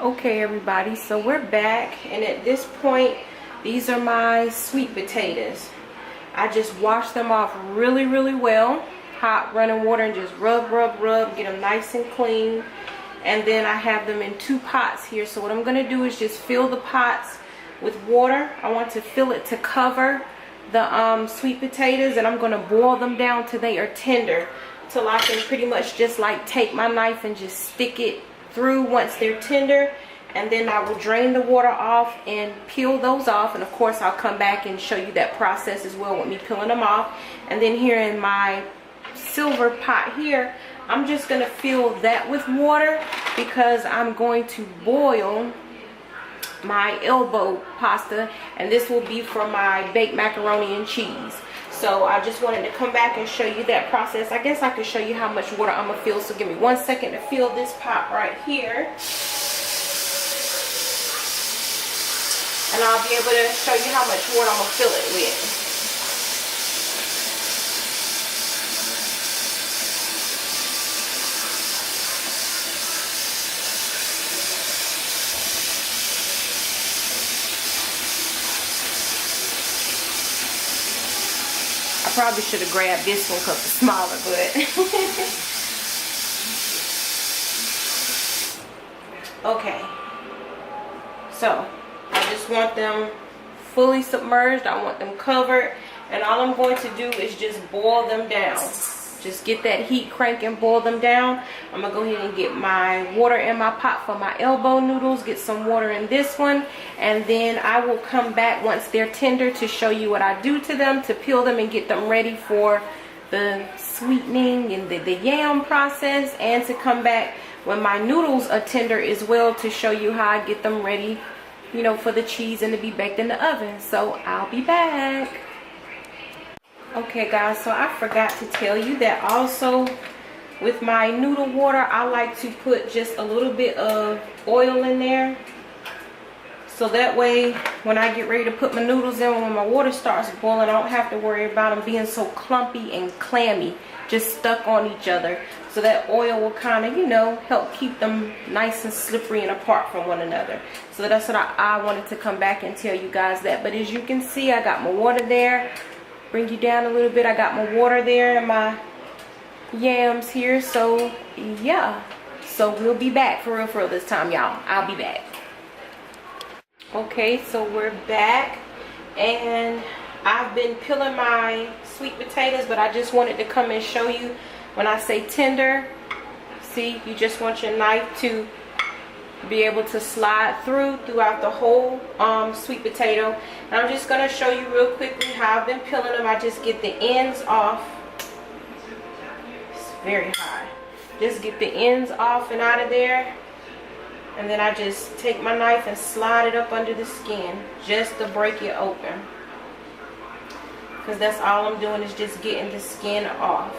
Okay everybody, so we're back, and at this point these are my sweet potatoes. I just washed them off really well, hot running water, and just rub, get them nice and clean. And then I have them in 2 pots here. So what I'm going to do is just fill the pots with water. I want to fill it to cover the sweet potatoes, and I'm going to boil them down till they are tender, till I can pretty much just like take my knife and just stick it through once they're tender. And then I will drain the water off and peel those off, and of course I'll come back and show you that process as well with me peeling them off. And then here in my silver pot here, I'm just going to fill that with water because I'm going to boil my elbow pasta, and this will be for my baked macaroni and cheese. So I just wanted to come back and show you that process. I guess I could show you how much water I'm going to fill, so give me 1 second to fill this pot right here. And I'll be able to show you how much water I'm going to fill it with. I probably should have grabbed this one because it's smaller, but okay. So I just want them fully submerged. I want them covered, and all I'm going to do is just boil them down. Just get that heat crank and boil them down. I'm gonna go ahead and get my water in my pot for my elbow noodles, get some water in this one, and then I will come back once they're tender to show you what I do to them, to peel them and get them ready for the sweetening and the yam process, and to come back when my noodles are tender as well to show you how I get them ready, you know, for the cheese and to be baked in the oven. So I'll be back. Okay guys, so I forgot to tell you that also with my noodle water, I like to put just a little bit of oil in there, so that way when I get ready to put my noodles in, when my water starts boiling, I don't have to worry about them being so clumpy and clammy, just stuck on each other. So that oil will kind of, you know, help keep them nice and slippery and apart from one another. So that's what I wanted to come back and tell you guys that. But as you can see, I got my water there. Bring you down a little bit. I got my water there and my yams here. So yeah, so we'll be back for real this time, y'all. I'll be back. Okay, so we're back, and I've been peeling my sweet potatoes, but I just wanted to come and show you when I say tender. See, you just want your knife to be able to slide throughout the whole sweet potato. And I'm just going to show you real quickly how I've been peeling them. I just get the ends off. It's very high. Just get the ends off and out of there, and then I just take my knife and slide it up under the skin just to break it open, because that's all I'm doing is just getting the skin off.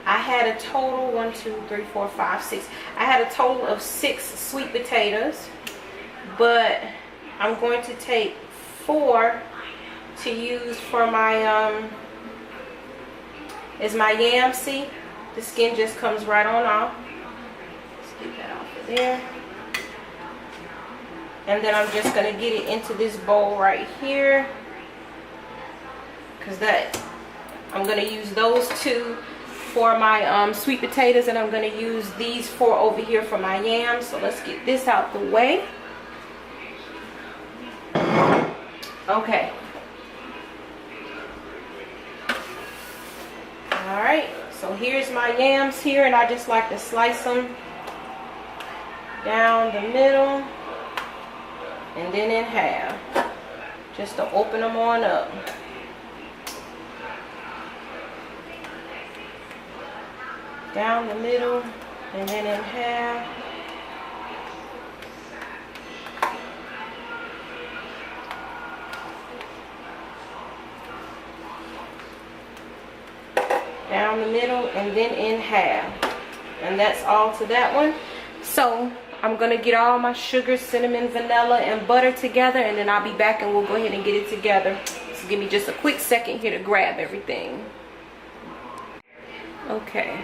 I had a total 1, 2, 3, 4, 5, 6. I had a total of 6 sweet potatoes, but I'm going to take 4 to use for my is my yam. See, the skin just comes right on off. Let's get that off of there. And then I'm just going to get it into this bowl right here, because that I'm going to use those 2 for my sweet potatoes, and I'm going to use these 4 over here for my yams. So let's get this out the way. Okay. Alright, so here's my yams here, and I just like to slice them down the middle and then in half, just to open them on up. Down the middle and then in half. Down the middle and then in half. And that's all to that one. So I'm going to get all my sugar, cinnamon, vanilla, and butter together, and then I'll be back and we'll go ahead and get it together. So give me just a quick second here to grab everything. Okay.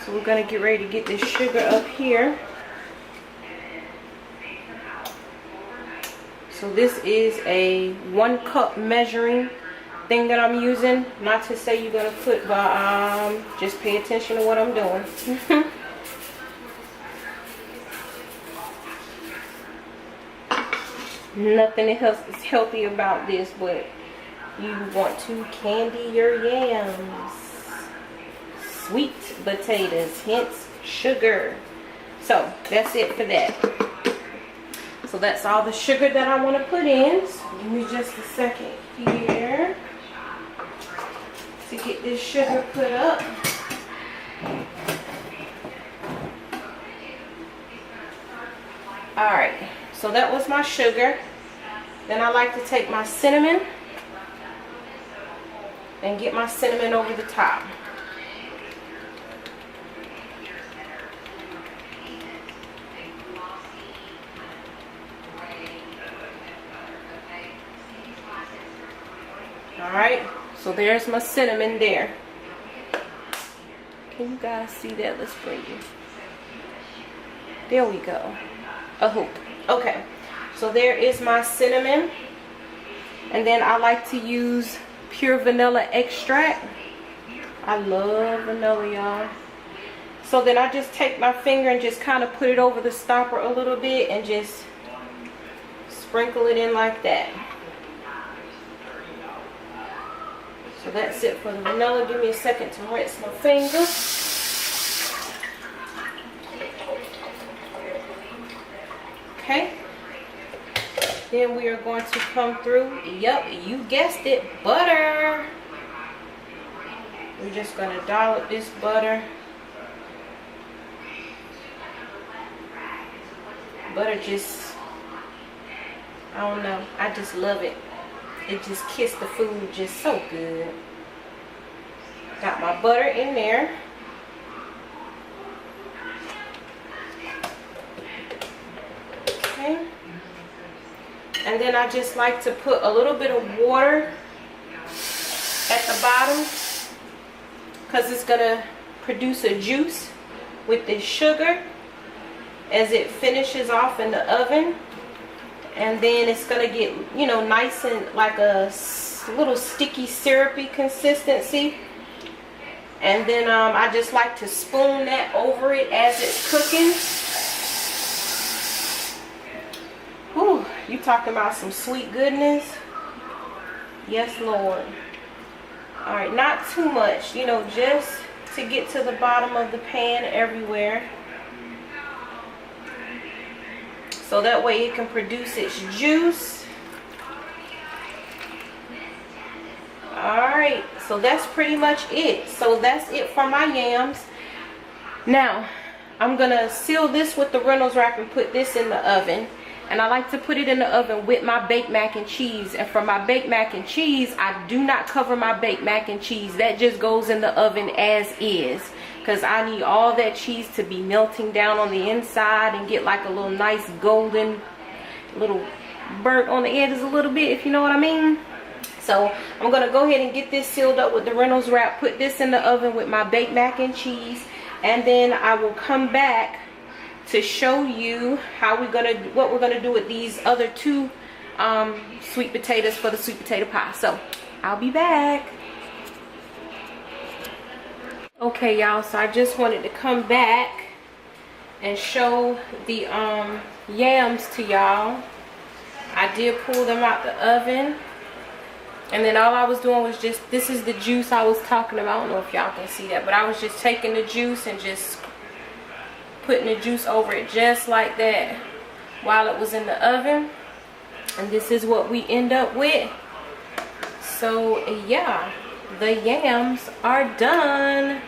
So we're gonna get ready to get this sugar up here. So this is a 1 cup measuring thing that I'm using. Not to say you're gonna put, but just pay attention to what I'm doing. Nothing else is healthy about this, but you want to candy your yams. Sweet potatoes, hence sugar. So that's it for that. So that's all the sugar that I want to put in. So give me just a second here to get this sugar put up. Alright, so that was my sugar. Then I like to take my cinnamon and get my cinnamon over the top. Alright, so there's my cinnamon there. Can you guys see that? Let's bring you. There we go. A hoop. Okay, so there is my cinnamon. And then I like to use pure vanilla extract. I love vanilla, y'all. So then I just take my finger and just kind of put it over the stopper a little bit and just sprinkle it in like that. So that's it for the vanilla. Give me a second to rinse my finger. Okay. Then we are going to come through. Yep, you guessed it, butter. We're just going to dollop this butter. Butter just, I don't know, I just love it. It just kissed the food just so good. Got my butter in there. Okay. And then I just like to put a little bit of water at the bottom because it's going to produce a juice with this sugar as it finishes off in the oven. And then it's going to get, you know, nice and like a little sticky syrupy consistency. And then I just like to spoon that over it as it's cooking. Whew, you talking about some sweet goodness? Yes, Lord. Alright, not too much, you know, just to get to the bottom of the pan everywhere. So that way it can produce its juice. Alright, so that's pretty much it. So that's it for my yams. Now, I'm going to seal this with the Reynolds wrap and put this in the oven. And I like to put it in the oven with my baked mac and cheese. And for my baked mac and cheese, I do not cover my baked mac and cheese. That just goes in the oven as is. Because I need all that cheese to be melting down on the inside and get like a little nice golden, little burnt on the edges a little bit, if you know what I mean. So I'm going to go ahead and get this sealed up with the Reynolds wrap. Put this in the oven with my baked mac and cheese. And then I will come back to show you how what we're gonna do with these other two sweet potatoes for the sweet potato pie. So I'll be back. Okay, y'all, so I just wanted to come back and show the yams to y'all. I did pull them out the oven, and then all I was doing was just, this is the juice I was talking about. I don't know if y'all can see that, but I was just taking the juice and just putting the juice over it just like that while it was in the oven. And this is what we end up with. So yeah, the yams are done.